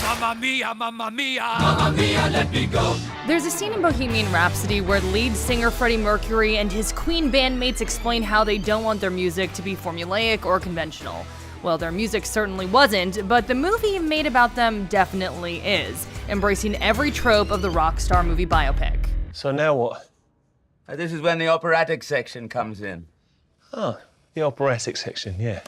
Mamma mia, let me go. There's a scene in Bohemian Rhapsody where lead singer Freddie Mercury and his Queen bandmates explain how they don't want their music to be formulaic or conventional. Well, their music certainly wasn't, but the movie made about them definitely is, embracing every trope of the rock star movie biopic. So now what? This is when the operatic section comes in. Oh, the operatic section, yeah.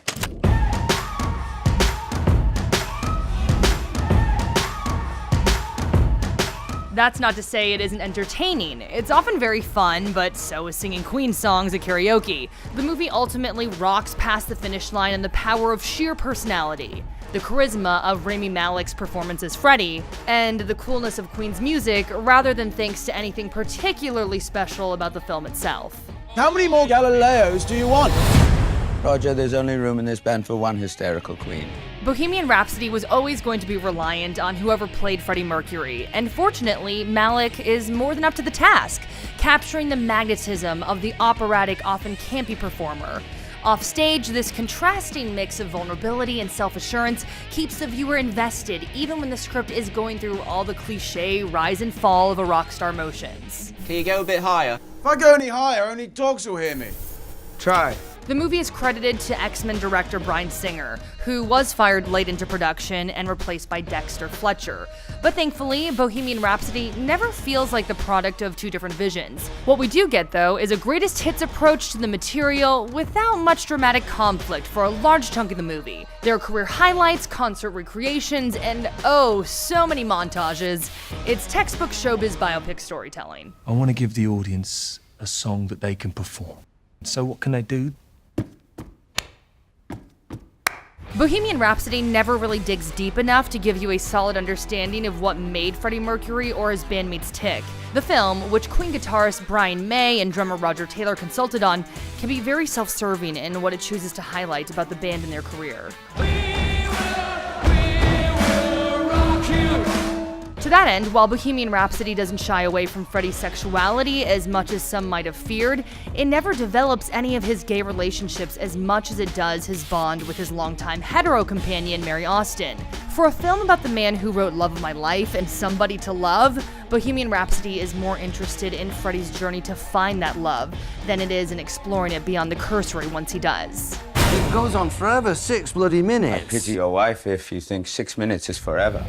That's not to say it isn't entertaining. It's often very fun, but so is singing Queen songs at karaoke. The movie ultimately rocks past the finish line in the power of sheer personality, the charisma of Rami Malek's performance as Freddie, and the coolness of Queen's music, rather than thanks to anything particularly special about the film itself. How many more Galileos do you want? Roger, there's only room in this band for one hysterical queen. Bohemian Rhapsody was always going to be reliant on whoever played Freddie Mercury, and fortunately, Malek is more than up to the task, capturing the magnetism of the operatic, often campy performer. Offstage, this contrasting mix of vulnerability and self-assurance keeps the viewer invested, even when the script is going through all the cliche rise and fall of a rock star motions. Can you go a bit higher? If I go any higher, only dogs will hear me. Try. The movie is credited to X-Men director Bryan Singer, who was fired late into production and replaced by Dexter Fletcher. But thankfully, Bohemian Rhapsody never feels like the product of two different visions. What we do get, though, is a greatest hits approach to the material without much dramatic conflict for a large chunk of the movie. There are career highlights, concert recreations, and oh, so many montages. It's textbook showbiz biopic storytelling. I want to give the audience a song that they can perform. So what can they do? Bohemian Rhapsody never really digs deep enough to give you a solid understanding of what made Freddie Mercury or his bandmates tick. The film, which Queen guitarist Brian May and drummer Roger Taylor consulted on, can be very self-serving in what it chooses to highlight about the band and their career. To that end, while Bohemian Rhapsody doesn't shy away from Freddie's sexuality as much as some might have feared, it never develops any of his gay relationships as much as it does his bond with his longtime hetero companion, Mary Austin. For a film about the man who wrote Love of My Life and Somebody to Love, Bohemian Rhapsody is more interested in Freddie's journey to find that love than it is in exploring it beyond the cursory once he does. It goes on forever, 6 bloody minutes. I pity your wife if you think 6 minutes is forever.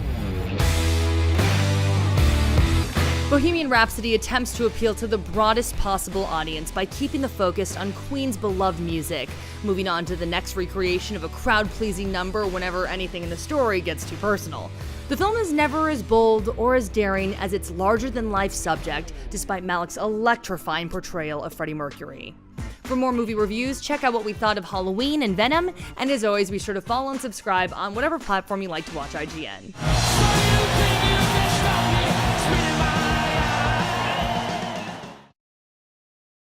Bohemian Rhapsody attempts to appeal to the broadest possible audience by keeping the focus on Queen's beloved music, moving on to the next recreation of a crowd-pleasing number whenever anything in the story gets too personal. The film is never as bold or as daring as its larger-than-life subject, despite Malek's electrifying portrayal of Freddie Mercury. For more movie reviews, check out what we thought of Halloween and Venom, and as always, be sure to follow and subscribe on whatever platform you like to watch IGN.